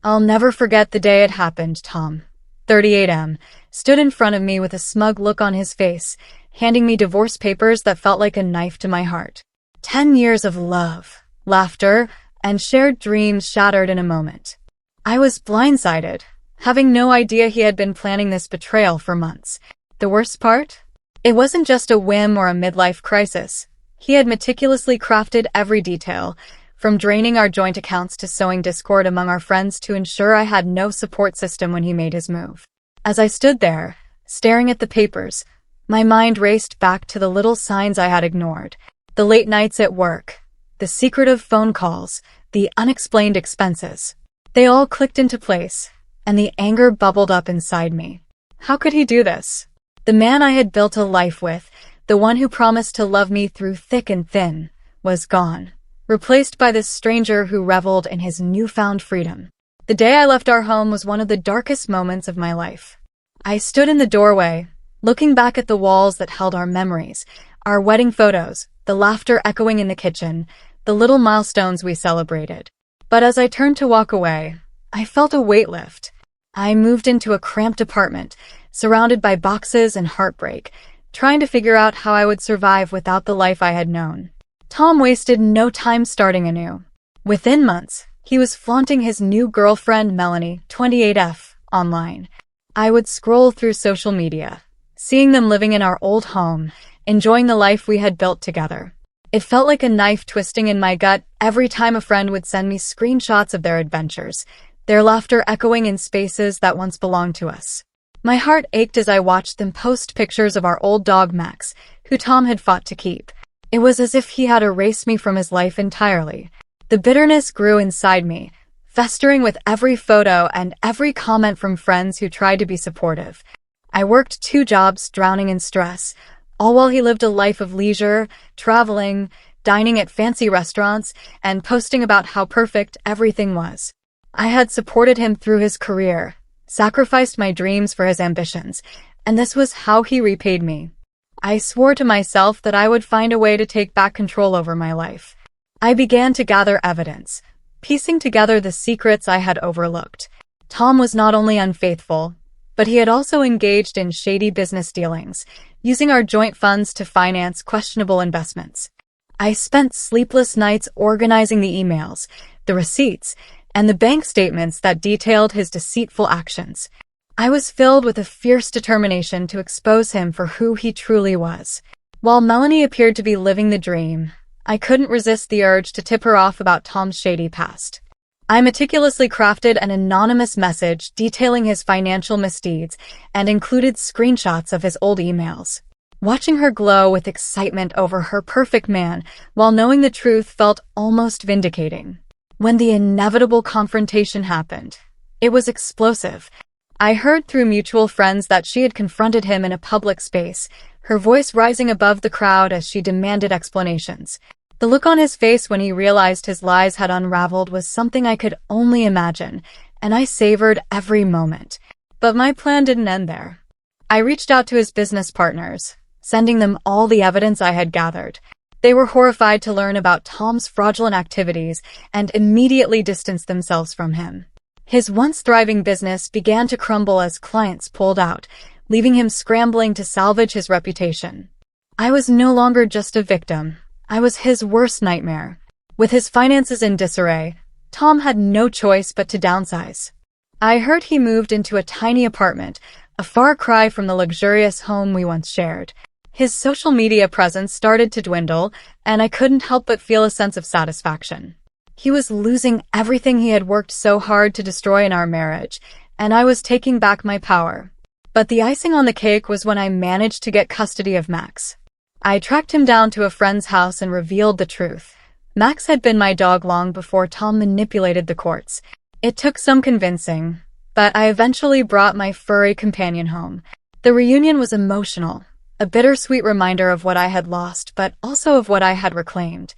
I'll never forget the day it happened, Tom. 38M stood in front of me with a smug look on his face, handing me divorce papers that felt like a knife to my heart. 10 years of love, laughter, and shared dreams shattered in a moment. I was blindsided, having no idea he had been planning this betrayal for months. The worst part? It wasn't just a whim or a midlife crisis. He had meticulously crafted every detail, from draining our joint accounts to sowing discord among our friends to ensure I had no support system when he made his move. As I stood there, staring at the papers, my mind raced back to the little signs I had ignored. The late nights at work, the secretive phone calls, the unexplained expenses. They all clicked into place, and the anger bubbled up inside me. How could he do this? The man I had built a life with, the one who promised to love me through thick and thin, was gone, replaced by this stranger who reveled in his newfound freedom. The day I left our home was one of the darkest moments of my life. I stood in the doorway, looking back at the walls that held our memories, our wedding photos, the laughter echoing in the kitchen, the little milestones we celebrated. But as I turned to walk away, I felt a weight lift. I moved into a cramped apartment, surrounded by boxes and heartbreak, trying to figure out how I would survive without the life I had known. Tom wasted no time starting anew. Within months, he was flaunting his new girlfriend, Melanie, 28F, online. I would scroll through social media, seeing them living in our old home, enjoying the life we had built together. It felt like a knife twisting in my gut every time a friend would send me screenshots of their adventures, their laughter echoing in spaces that once belonged to us. My heart ached as I watched them post pictures of our old dog Max, who Tom had fought to keep. It was as if he had erased me from his life entirely. The bitterness grew inside me, festering with every photo and every comment from friends who tried to be supportive. I worked 2 jobs, drowning in stress, all while he lived a life of leisure, traveling, dining at fancy restaurants, and posting about how perfect everything was. I had supported him through his career, sacrificed my dreams for his ambitions, and this was how he repaid me. I swore to myself that I would find a way to take back control over my life. I began to gather evidence, piecing together the secrets I had overlooked. Tom was not only unfaithful, but he had also engaged in shady business dealings, using our joint funds to finance questionable investments. I spent sleepless nights organizing the emails, the receipts, and the bank statements that detailed his deceitful actions. I was filled with a fierce determination to expose him for who he truly was. While Melanie appeared to be living the dream, I couldn't resist the urge to tip her off about Tom's shady past. I meticulously crafted an anonymous message detailing his financial misdeeds and included screenshots of his old emails. Watching her glow with excitement over her perfect man while knowing the truth felt almost vindicating. When the inevitable confrontation happened, it was explosive. I heard through mutual friends that she had confronted him in a public space, her voice rising above the crowd as she demanded explanations. The look on his face when he realized his lies had unraveled was something I could only imagine, and I savored every moment. But my plan didn't end there. I reached out to his business partners, sending them all the evidence I had gathered. They were horrified to learn about Tom's fraudulent activities and immediately distanced themselves from him. His once thriving business began to crumble as clients pulled out, leaving him scrambling to salvage his reputation. I was no longer just a victim. I was his worst nightmare. With his finances in disarray, Tom had no choice but to downsize. I heard he moved into a tiny apartment, a far cry from the luxurious home we once shared. His social media presence started to dwindle, and I couldn't help but feel a sense of satisfaction. He was losing everything he had worked so hard to destroy in our marriage, and I was taking back my power. But the icing on the cake was when I managed to get custody of Max. I tracked him down to a friend's house and revealed the truth. Max had been my dog long before Tom manipulated the courts. It took some convincing, but I eventually brought my furry companion home. The reunion was emotional, a bittersweet reminder of what I had lost, but also of what I had reclaimed.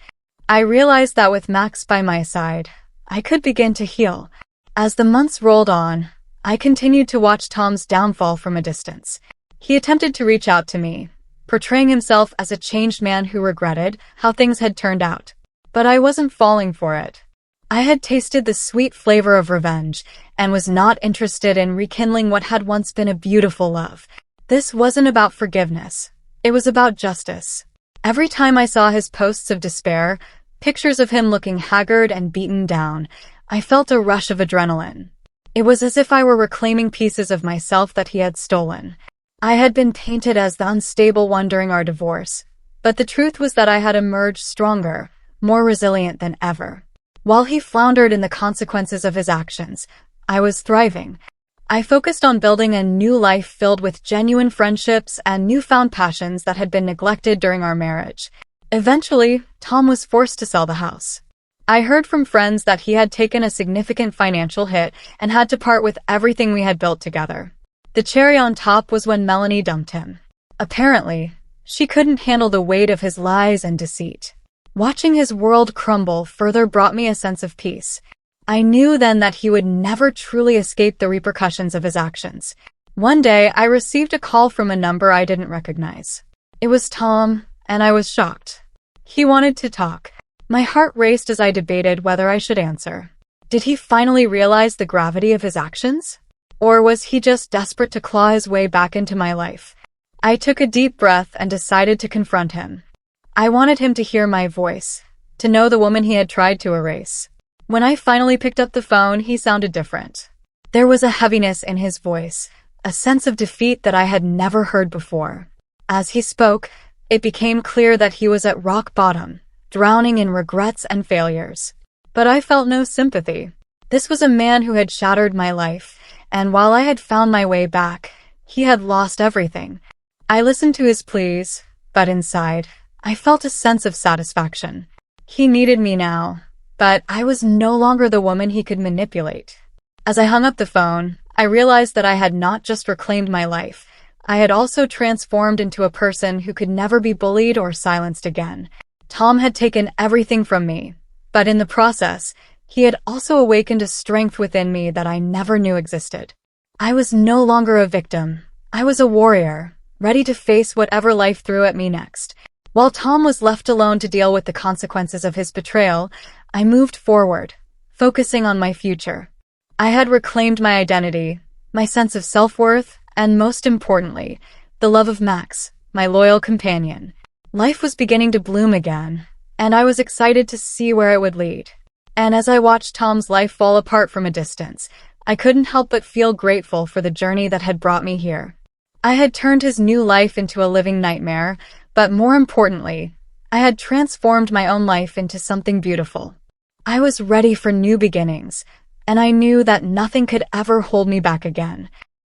I realized that with Max by my side, I could begin to heal. As the months rolled on, I continued to watch Tom's downfall from a distance. He attempted to reach out to me, portraying himself as a changed man who regretted how things had turned out. But I wasn't falling for it. I had tasted the sweet flavor of revenge and was not interested in rekindling what had once been a beautiful love. This wasn't about forgiveness. It was about justice. Every time I saw his posts of despair, pictures of him looking haggard and beaten down, I felt a rush of adrenaline. It was as if I were reclaiming pieces of myself that he had stolen. I had been painted as the unstable one during our divorce, but the truth was that I had emerged stronger, more resilient than ever. While he floundered in the consequences of his actions, I was thriving. I focused on building a new life filled with genuine friendships and newfound passions that had been neglected during our marriage. Eventually, Tom was forced to sell the house. I heard from friends that he had taken a significant financial hit and had to part with everything we had built together. The cherry on top was when Melanie dumped him. Apparently, she couldn't handle the weight of his lies and deceit. Watching his world crumble further brought me a sense of peace. I knew then that he would never truly escape the repercussions of his actions. One day, I received a call from a number I didn't recognize. It was Tom, and I was shocked. He wanted to talk. My heart raced as I debated whether I should answer. Did he finally realize the gravity of his actions? Or was he just desperate to claw his way back into my life? I took a deep breath and decided to confront him. I wanted him to hear my voice, to know the woman he had tried to erase. When I finally picked up the phone, he sounded different. There was a heaviness in his voice, a sense of defeat that I had never heard before. As he spoke, it became clear that he was at rock bottom, drowning in regrets and failures. But I felt no sympathy. This was a man who had shattered my life, and while I had found my way back, he had lost everything. I listened to his pleas, but inside, I felt a sense of satisfaction. He needed me now, but I was no longer the woman he could manipulate. As I hung up the phone, I realized that I had not just reclaimed my life, I had also transformed into a person who could never be bullied or silenced again. Tom had taken everything from me, but in the process, he had also awakened a strength within me that I never knew existed. I was no longer a victim. I was a warrior, ready to face whatever life threw at me next. While Tom was left alone to deal with the consequences of his betrayal, I moved forward, focusing on my future. I had reclaimed my identity, my sense of self-worth, and most importantly, the love of Max, my loyal companion. Life was beginning to bloom again, and I was excited to see where it would lead. And as I watched Tom's life fall apart from a distance, I couldn't help but feel grateful for the journey that had brought me here. I had turned his new life into a living nightmare, but more importantly, I had transformed my own life into something beautiful. I was ready for new beginnings, and I knew that nothing could ever hold me back again.